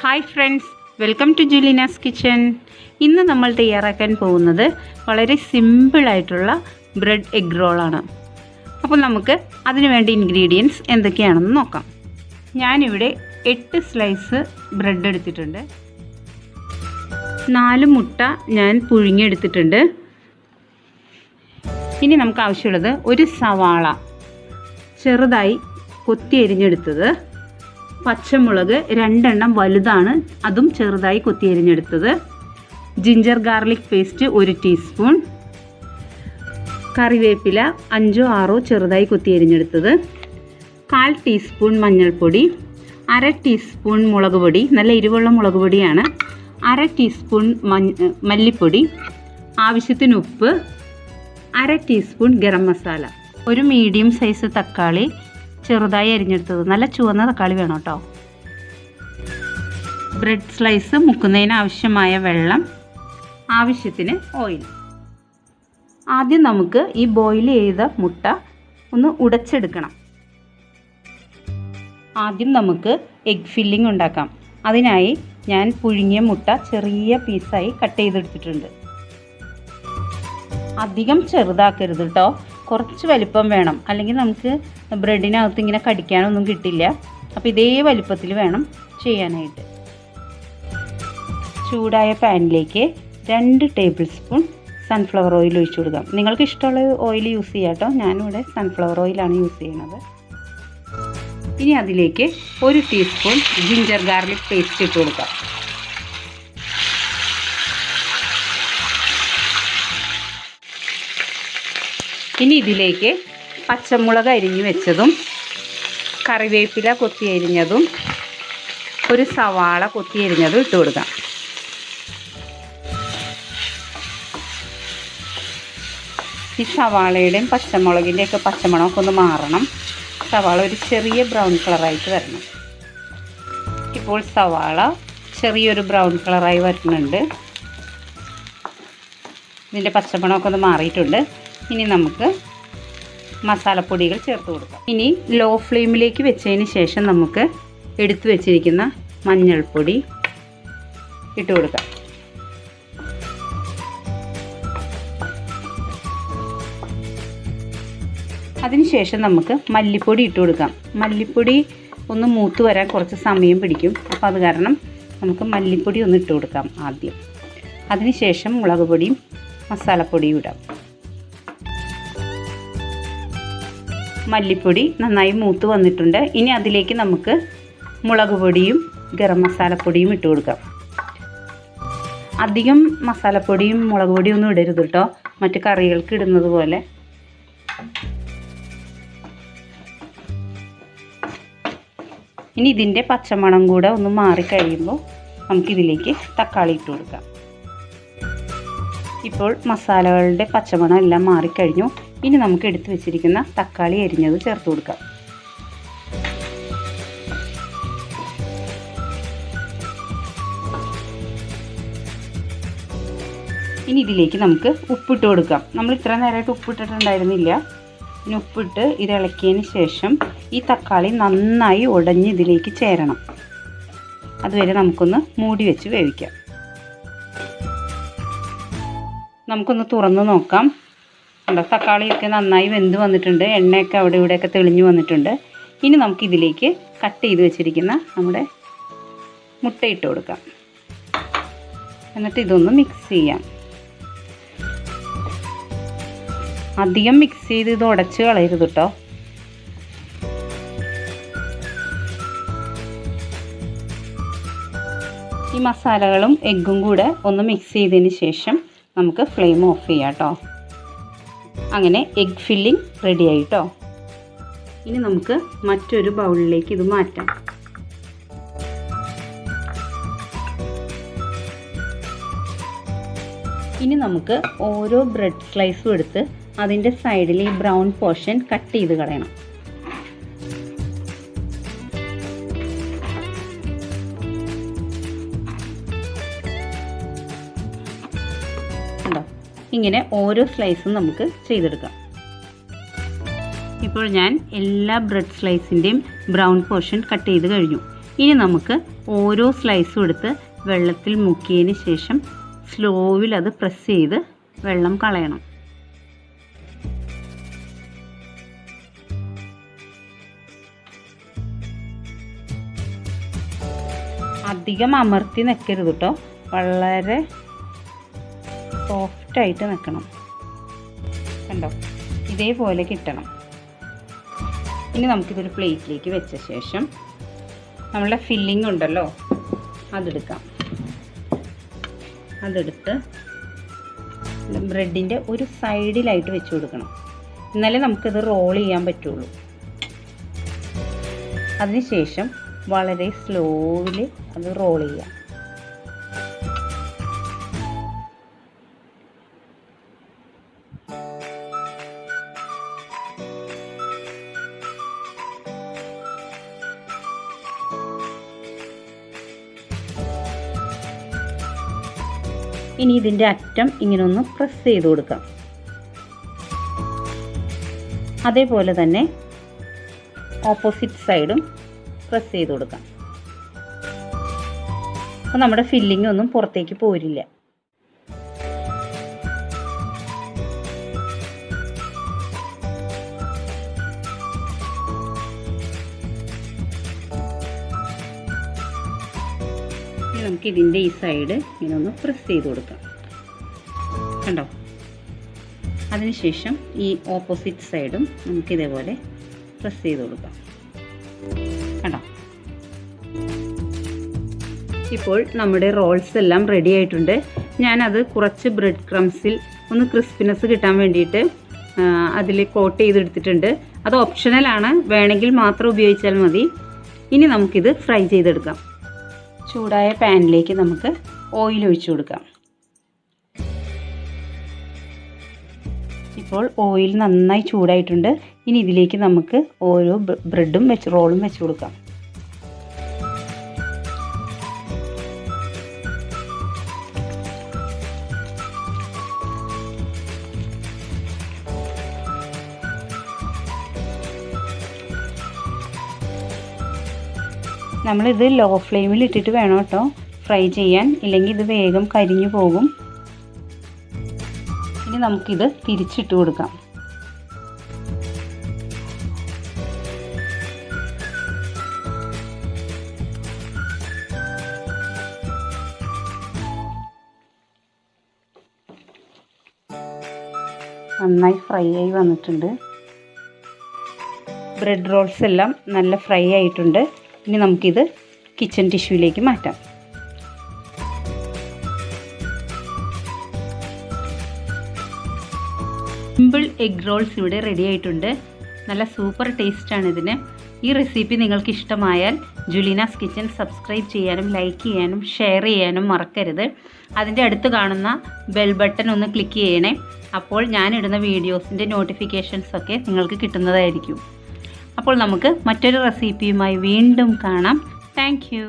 Hi friends, welcome to Julina's kitchen. ഇന്ന് നമ്മൾ തയ്യാറാക്കാൻ പോകുന്നത് വളരെ സിമ്പിളായിട്ടുള്ള ബ്രെഡ് എഗ് റോളാണ്. അപ്പോൾ നമുക്ക് അതിനു വേണ്ട ഇൻഗ്രീഡിയൻസ് എന്തൊക്കെയാണെന്ന് നോക്കാം. ഞാനിവിടെ 8 സ്ലൈസ് ബ്രെഡ് എടുത്തിട്ടുണ്ട്. 4 മുട്ട ഞാൻ പുഴുങ്ങിയെടുത്തിട്ടുണ്ട്. ഇനി നമുക്ക് ആവശ്യമുള്ളത് ഒരു സവാള ചെറുതായി കൊത്തി അരിഞ്ഞെടുത്തത്, പച്ചമുളക് 2 എണ്ണം വലുതാണ്, അതും ചെറുതായി കൊത്തി അരിഞ്ഞെടുത്തത്, ജിഞ്ചർ ഗാർലിക് പേസ്റ്റ് 1 ടീസ്പൂൺ, കറിവേപ്പില 5 or 6 ചെറുതായി കൊത്തി അരിഞ്ഞെടുത്തത്, 1/4 ടീസ്പൂൺ മഞ്ഞൾപ്പൊടി, 1/2 ടീസ്പൂൺ മുളക് പൊടി, നല്ല എരിവുള്ള മുളക് പൊടിയാണ്, 1/2 ടീസ്പൂൺ മല്ലിപ്പൊടി, ആവശ്യത്തിന് ഉപ്പ്, 1/2 ടീസ്പൂൺ ഗരം മസാല, ഒരു മീഡിയം സൈസ് തക്കാളി ചെറുതായി അരിഞ്ഞെടുത്തത്, നല്ല ചുവന്ന തക്കാളി വേണം കേട്ടോ. ബ്രെഡ് സ്ലൈസ് മുക്കുന്നതിന് ആവശ്യമായ വെള്ളം, ആവശ്യത്തിന് ഓയിൽ. ആദ്യം നമുക്ക് ഈ ബോയിൽ ചെയ്ത മുട്ട ഒന്ന് ഉടച്ചെടുക്കണം. ആദ്യം നമുക്ക് എഗ് ഫില്ലിംഗ് ഉണ്ടാക്കാം. അതിനായി ഞാൻ പുഴുങ്ങിയ മുട്ട ചെറിയ പീസായി കട്ട് ചെയ്തെടുത്തിട്ടുണ്ട്. അധികം ചെറുതാക്കരുത് കേട്ടോ, കുറച്ച് വലിപ്പം വേണം, അല്ലെങ്കിൽ നമുക്ക് ബ്രെഡിനകത്ത് ഇങ്ങനെ കടിക്കാനൊന്നും കിട്ടില്ല. അപ്പോൾ ഇതേ വലിപ്പത്തിൽ വേണം ചെയ്യാനായിട്ട്. ചൂടായ പാനിലേക്ക് 2 ടേബിൾ സ്പൂൺ സൺഫ്ലവർ ഓയിൽ ഒഴിച്ചു കൊടുക്കാം. നിങ്ങൾക്ക് ഇഷ്ടമുള്ള ഓയിൽ യൂസ് ചെയ്യാം കേട്ടോ, ഞാനിവിടെ സൺഫ്ലവർ ഓയിലാണ് യൂസ് ചെയ്യുന്നത്. ഇനി അതിലേക്ക് 1 ടീസ്പൂൺ ജിഞ്ചർ ഗാർലിക് പേസ്റ്റ് ഇട്ട് കൊടുക്കാം. ഇനി ഇതിലേക്ക് പച്ചമുളക് അരിഞ്ഞു വെച്ചതും, കറിവേപ്പില കൊത്തി അരിഞ്ഞതും, ഒരു സവാള കൊത്തി അരിഞ്ഞതും ഇട്ട് കൊടുക്കാം. ഈ സവാളയുടെയും പച്ചമുളകിൻ്റെയൊക്കെ പച്ചമണമൊക്കെ ഒന്ന് മാറണം. സവാള ഒരു ചെറിയ ബ്രൗൺ കളറായിട്ട് വരണം. ഇപ്പോൾ സവാള ചെറിയൊരു ബ്രൗൺ കളറായി വരുന്നുണ്ട്. ഇതിൻ്റെ പച്ചമണമൊക്കെ ഒന്ന് മാറിയിട്ടുണ്ട്. ഇനി നമുക്ക് മസാലപ്പൊടികൾ ചേർത്ത് കൊടുക്കാം. ഇനി ലോ ഫ്ലെയിമിലേക്ക് വെച്ചതിന് ശേഷം നമുക്ക് എടുത്തു വെച്ചിരിക്കുന്ന മഞ്ഞൾപ്പൊടി ഇട്ട് കൊടുക്കാം. അതിനുശേഷം നമുക്ക് മല്ലിപ്പൊടി ഇട്ട് കൊടുക്കാം. മല്ലിപ്പൊടി ഒന്ന് മൂത്ത് വരാൻ കുറച്ച് സമയം പിടിക്കും, അപ്പോൾ അത് കാരണം നമുക്ക് മല്ലിപ്പൊടി ഒന്ന് ഇട്ട് കൊടുക്കാം ആദ്യം. അതിനുശേഷം മുളക് പൊടിയും മസാലപ്പൊടിയും ഇടാം. മല്ലിപ്പൊടി നന്നായി മൂത്ത് വന്നിട്ടുണ്ട്. ഇനി അതിലേക്ക് നമുക്ക് മുളക് പൊടിയും ഗരം മസാലപ്പൊടിയും ഇട്ട് കൊടുക്കാം. അധികം മസാലപ്പൊടിയും മുളക് പൊടിയും ഒന്നും ഇടരുത് കേട്ടോ, മറ്റ് കറികൾക്ക് ഇടുന്നത് പോലെ. ഇനി ഇതിൻ്റെ പച്ചമണം കൂടെ ഒന്ന് മാറിക്കഴിയുമ്പോൾ നമുക്കിതിലേക്ക് തക്കാളി ഇട്ട് കൊടുക്കാം. ഇപ്പോൾ മസാലകളുടെ പച്ചമണം എല്ലാം മാറിക്കഴിഞ്ഞു. ഇനി നമുക്ക് എടുത്തു വെച്ചിരിക്കുന്ന തക്കാളി അരിഞ്ഞത് ചേർത്ത് കൊടുക്കാം. ഇനി ഇതിലേക്ക് നമുക്ക് ഉപ്പിട്ട് കൊടുക്കാം. നമ്മൾ ഇത്ര നേരമായിട്ട് ഉപ്പിട്ടിട്ടുണ്ടായിരുന്നില്ല. ഇനി ഉപ്പിട്ട് ഇത് ഇളക്കിയതിന് ശേഷം ഈ തക്കാളി നന്നായി ഉടഞ്ഞ് ഇതിലേക്ക് ചേരണം. അതുവരെ നമുക്കൊന്ന് മൂടി വെച്ച് വേവിക്കാം. നമുക്കൊന്ന് തുറന്ന് നോക്കാം. തക്കാളിയൊക്കെ നന്നായി വെന്ത് വന്നിട്ടുണ്ട്, എണ്ണയൊക്കെ അവിടെ ഇവിടെയൊക്കെ തെളിഞ്ഞു വന്നിട്ടുണ്ട്. ഇനി നമുക്കിതിലേക്ക് കട്ട് ചെയ്ത് വെച്ചിരിക്കുന്ന നമ്മുടെ മുട്ട ഇട്ട് കൊടുക്കാം. എന്നിട്ട് ഇതൊന്ന് മിക്സ് ചെയ്യാം. അധികം മിക്സ് ചെയ്ത് ഇത് ഉടച്ച് കളയരുത് കേട്ടോ. ഈ മസാലകളും എഗ്ഗും കൂടെ ഒന്ന് മിക്സ് ചെയ്തതിന് ശേഷം നമുക്ക് ഫ്ലെയിം ഓഫ് ചെയ്യാം കേട്ടോ. അങ്ങനെ എഗ് ഫില്ലിംഗ് റെഡി ആയിട്ടോ. ഇനി നമുക്ക് മറ്റൊരു ബൗളിലേക്ക് ഇത് മാറ്റാം. ഇനി നമുക്ക് ഓരോ ബ്രെഡ് സ്ലൈസും എടുത്ത് അതിൻ്റെ സൈഡിൽ ഈ ബ്രൗൺ പോർഷൻ കട്ട് ചെയ്ത് കളയണം. ഇങ്ങനെ ഓരോ സ്ലൈസും നമുക്ക് ചെയ്തെടുക്കാം. ഇപ്പോൾ ഞാൻ എല്ലാ ബ്രെഡ് സ്ലൈസിൻ്റെയും ബ്രൗൺ പോർഷൻ കട്ട് ചെയ്ത് കഴിഞ്ഞു. ഇനി നമുക്ക് ഓരോ സ്ലൈസും എടുത്ത് വെള്ളത്തിൽ മുക്കിയതിന് ശേഷം സ്ലോവിൽ അത് പ്രസ് ചെയ്ത് വെള്ളം കളയണം. അധികം അമർത്തി നിൽക്കരുത് കേട്ടോ, വളരെ സോഫ്റ്റായിട്ട് നിൽക്കണം. കണ്ടോ, ഇതേപോലെ കിട്ടണം. ഇനി നമുക്കിതൊരു പ്ലേറ്റിലേക്ക് വെച്ച ശേഷം നമ്മളുടെ ഫില്ലിംഗ് ഉണ്ടല്ലോ അതെടുക്കാം. അതെടുത്ത് ബ്രെഡിൻ്റെ ഒരു സൈഡിലായിട്ട് വെച്ച് കൊടുക്കണം. എന്നാലേ നമുക്കിത് റോൾ ചെയ്യാൻ പറ്റുള്ളൂ. അതിനുശേഷം വളരെ സ്ലോവിൽ അത് റോൾ ചെയ്യാം. ഇനി ഇതിൻ്റെ അറ്റം ഇങ്ങനെ ഒന്ന് പ്രസ് ചെയ്ത് കൊടുക്കാം. അതേപോലെ തന്നെ ഓപ്പോസിറ്റ് സൈഡും പ്രസ് ചെയ്ത് കൊടുക്കാം. അപ്പോൾ നമ്മുടെ ഫില്ലിംഗ് ഒന്നും പുറത്തേക്ക് പോരില്ല. നമുക്ക് ഇതിൻ്റെ ഈ സൈഡ് ഇങ്ങനെ ഒന്ന് പ്രസ് ചെയ്ത് കൊടുക്കാം. കണ്ടോ, അതിനുശേഷം ഈ ഓപ്പോസിറ്റ് സൈഡും നമുക്ക് ഇതേപോലെ പ്രസ് ചെയ്ത് കൊടുക്കാം. കണ്ടോ, ഇപ്പോൾ നമ്മുടെ റോൾസ് എല്ലാം റെഡി ആയിട്ടുണ്ട്. ഞാനത് കുറച്ച് ബ്രെഡ് ക്രംസിൽ ഒന്ന് ക്രിസ്പിനെസ് കിട്ടാൻ വേണ്ടിയിട്ട് അതിൽ കോട്ട് ചെയ്തെടുത്തിട്ടുണ്ട്. അത് ഓപ്ഷണലാണ്, വേണമെങ്കിൽ മാത്രം ഉപയോഗിച്ചാൽ മതി. ഇനി നമുക്കിത് ഫ്രൈ ചെയ്തെടുക്കാം. ചൂടായ പാനിലേക്ക് നമുക്ക് ഓയിൽ ഒഴിച്ചു കൊടുക്കാം. ഇപ്പോൾ ഓയിൽ നന്നായി ചൂടായിട്ടുണ്ട്. ഇനി ഇതിലേക്ക് നമുക്ക് ഓരോ ബ്രെഡും റോളും വെച്ച് കൊടുക്കാം. നമ്മളിത് ലോ ഫ്ലെയിമിൽ ഇട്ടിട്ട് വേണം കേട്ടോ ഫ്രൈ ചെയ്യാൻ, ഇല്ലെങ്കിൽ ഇത് വേഗം കരിഞ്ഞു പോകും. ഇനി നമുക്കിത് തിരിച്ചിട്ട് കൊടുക്കാം. നന്നായി ഫ്രൈ ആയി വന്നിട്ടുണ്ട്. ബ്രെഡ് റോൾസ് എല്ലാം നല്ല ഫ്രൈ ആയിട്ടുണ്ട്. ഇനി നമുക്കിത് കിച്ചൺ ടിഷ്യൂയിലേക്ക് മാറ്റാം. സിമ്പിൾ എഗ് റോൾസ് ഇവിടെ റെഡി ആയിട്ടുണ്ട്. നല്ല സൂപ്പർ ടേസ്റ്റാണ് ഇതിന്. ഈ റെസിപ്പി നിങ്ങൾക്ക് ഇഷ്ടമായാൽ ജുലീനാസ് കിച്ചൺ സബ്സ്ക്രൈബ് ചെയ്യാനും ലൈക്ക് ചെയ്യാനും ഷെയർ ചെയ്യാനും മറക്കരുത്. അതിൻ്റെ അടുത്ത് കാണുന്ന ബെൽ ബട്ടൺ ഒന്ന് ക്ലിക്ക് ചെയ്യണേ. അപ്പോൾ ഞാനിടുന്ന വീഡിയോസിൻ്റെ നോട്ടിഫിക്കേഷൻസൊക്കെ നിങ്ങൾക്ക് കിട്ടുന്നതായിരിക്കും. അപ്പോൾ നമുക്ക് മറ്റൊരു റെസിപ്പിയുമായി വീണ്ടും കാണാം. Thank you.